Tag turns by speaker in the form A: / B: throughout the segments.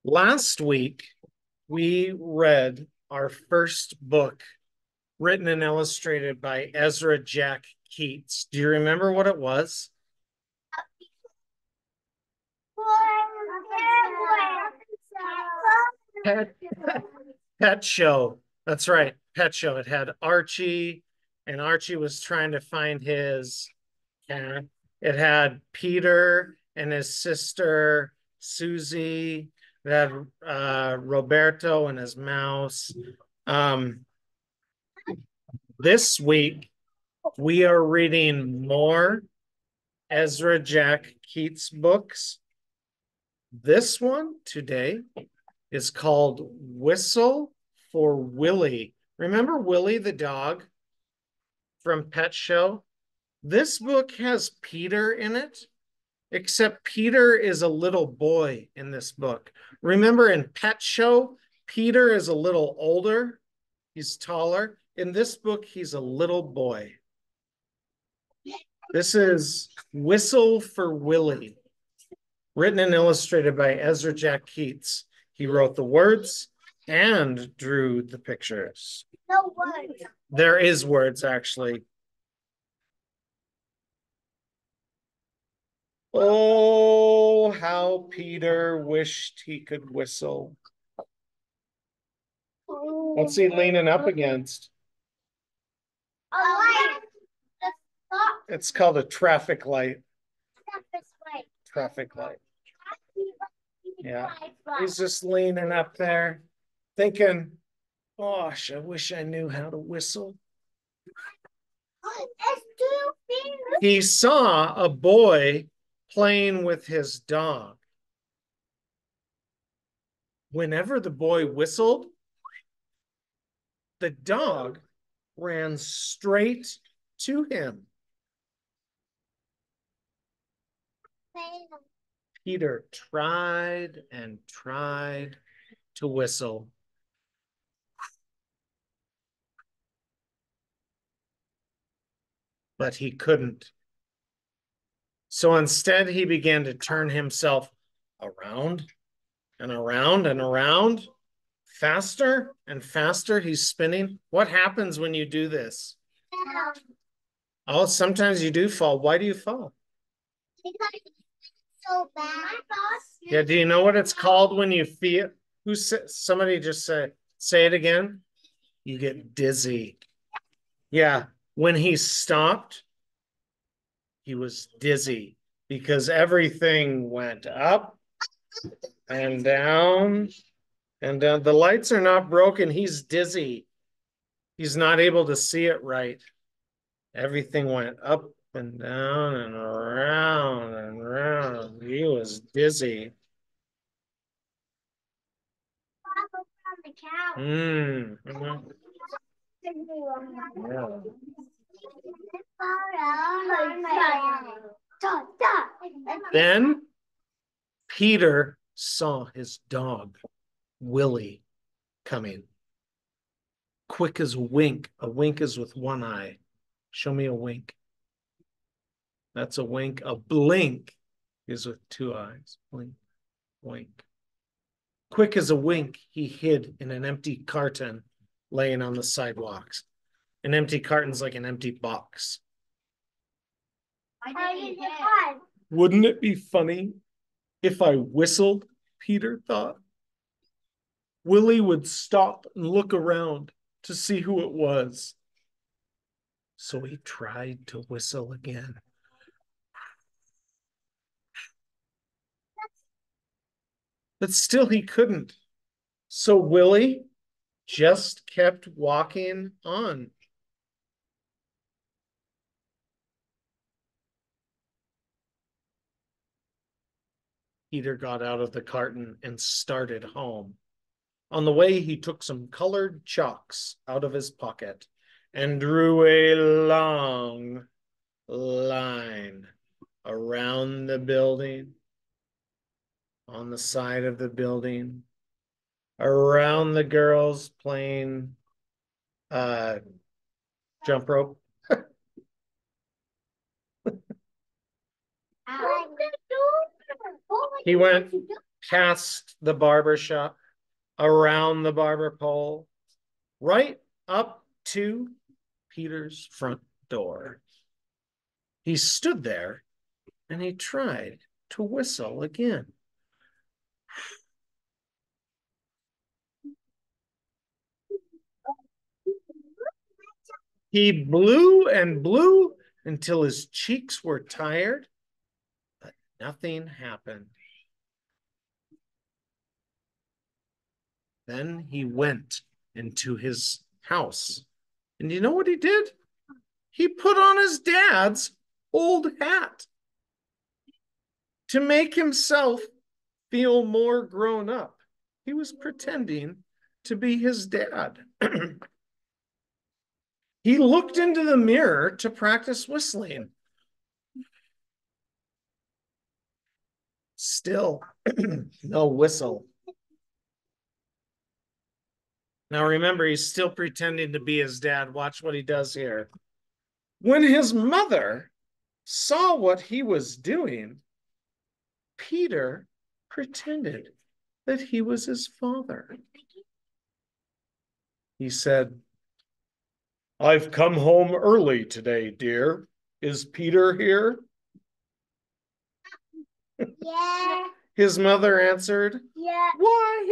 A: Last week, we read our first book written and illustrated by Ezra Jack Keats. Do you remember what it was? Pet, Pet Show. That's right, Pet Show. It had Archie, and Archie was trying to find his cat. It had Peter and his sister Susie. It had Roberto and his mouse. Um, this week, we are reading more Ezra Jack Keats books. This one today is called Whistle for Willie. Remember Willie the dog from Pet Show? This book has Peter in it, except Peter is a little boy in this book. Remember in Pet Show, Peter is a little older, he's taller. In this book, he's a little boy. This is Whistle for Willie, written and illustrated by Ezra Jack Keats. He wrote the words and drew the pictures.
B: No words.
A: There is words, actually. Oh, how Peter wished he could whistle. What's he leaning up against?
B: A light.
A: It's called a traffic light.
B: This way.
A: Traffic light. Yeah. He's just leaning up there, thinking, gosh, I wish I knew how to whistle. He saw a boy playing with his dog. Whenever the boy whistled, the dog ran straight to him. Peter tried and tried to whistle. But he couldn't. So instead, he began to turn himself around and around and around. Faster and faster, he's spinning. What happens when you do this? Oh, sometimes you do fall. Why do you fall?
B: Because it's so bad.
A: Yeah, do you know what it's called when you feel? Somebody just say it again. You get dizzy. Yeah, when he stopped, he was dizzy because everything went up and down and down. The lights are not broken. He's dizzy. He's not able to see it right. Everything went up and down and around and around. He was dizzy. Mm. Mm-hmm. Yeah. Then Peter saw his dog, Willie, coming. Quick as a wink. A wink is with one eye. Show me a wink. That's a wink. A blink is with two eyes. Blink, wink. Quick as a wink, he hid in an empty carton laying on the sidewalks. An empty carton's like an empty box. Wouldn't it be funny if I whistled? Peter thought. Willie would stop and look around to see who it was. So he tried to whistle again. But still he couldn't. So Willie just kept walking on. Peter got out of the carton and started home. On the way, he took some colored chalks out of his pocket and drew a long line around the building, on the side of the building, around the girls playing jump rope. He went past the barber shop, around the barber pole, right up to Peter's front door. He stood there and he tried to whistle again. He blew and blew until his cheeks were tired, but nothing happened. Then he went into his house. And you know what he did? He put on his dad's old hat to make himself feel more grown up. He was pretending to be his dad. He looked into the mirror to practice whistling. Still, no whistle. Now remember, he's still pretending to be his dad. Watch what he does here. When his mother saw what he was doing, Peter pretended that he was his father. He said, "I've come home early today, dear. Is Peter here?"
B: Yeah.
A: His mother answered,
B: Yeah.
A: "Why,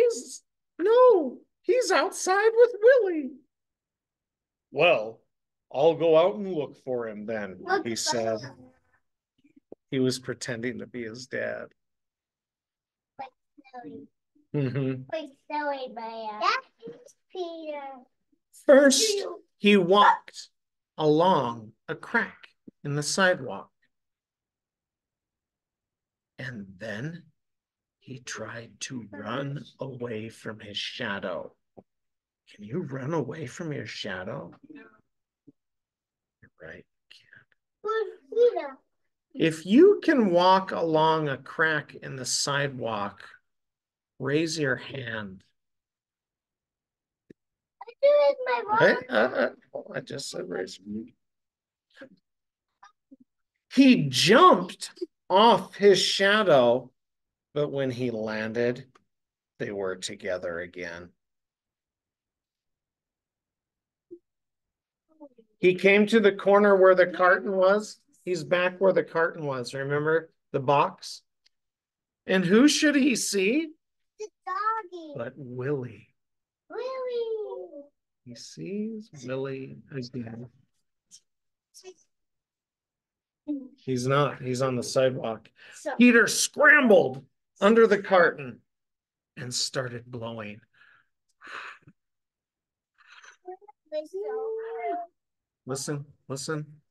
A: he's outside with Willie." "Well, I'll go out and look for him then," he said. He was pretending to be his dad. Mm-hmm.
B: That is Peter.
A: First, he walked along a crack in the sidewalk. And then he tried to run away from his shadow. Can you run away from your shadow? You're right, you can't. If you can walk along a crack in the sidewalk, raise your hand. I just said raise your hand. He jumped off his shadow, but when he landed, they were together again. He came to the corner where the carton was. He's back where the carton was. Remember the box? And who should he see?
B: The doggy.
A: But Willie.
B: Willie.
A: He sees Willie again. He's not. He's on the sidewalk. Peter scrambled under the carton and started blowing. Listen, listen.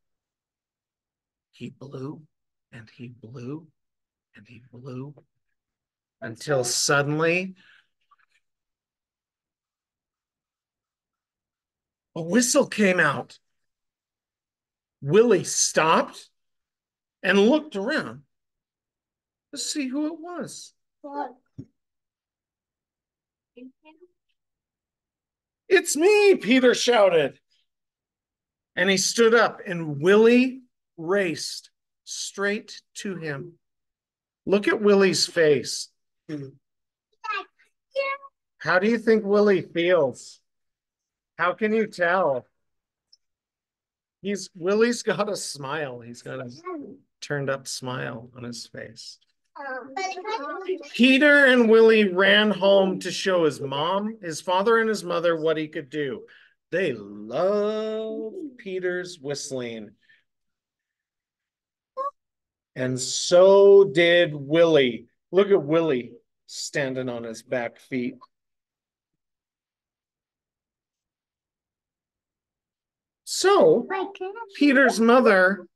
A: He blew and he blew and he blew until suddenly a whistle came out. Willie stopped and looked around to see who it was. "It's me," Peter shouted. And he stood up and Willie raced straight to him. Look at Willie's face. How do you think feels? How can you tell? Willie's got a smile. He's got a turned up smile on his face. Peter and Willie ran home to show his mom, his father, and his mother what he could do. They loved Peter's whistling. And so did Willie. Look at Willie standing on his back feet. So Peter's mother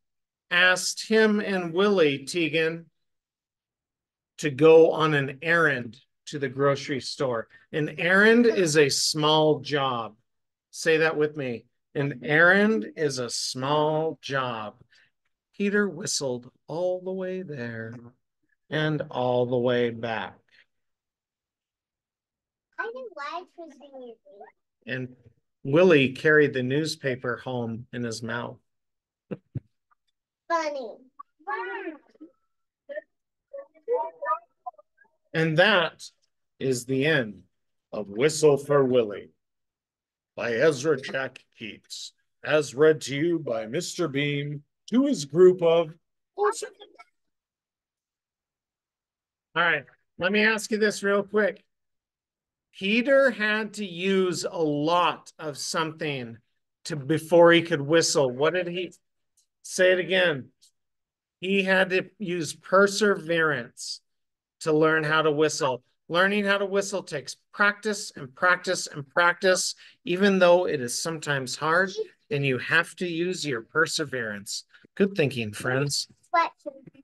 A: asked him and Willie, Tegan, to go on an errand to the grocery store. An errand is a small job. Say that with me. An errand is a small job. Peter whistled all the way there and all the way back. And Willie carried the newspaper home in his mouth.
B: Funny.
A: And that is the end of Whistle for Willie by Ezra Jack Keats, as read to you by Mr. Beam to his group of. All right, let me ask you this real quick. Peter had to use a lot of something before he could whistle. What did he say it again? He had to use perseverance to learn how to whistle. Learning how to whistle takes practice and practice and practice, even though it is sometimes hard, and you have to use your perseverance. Good thinking, friends.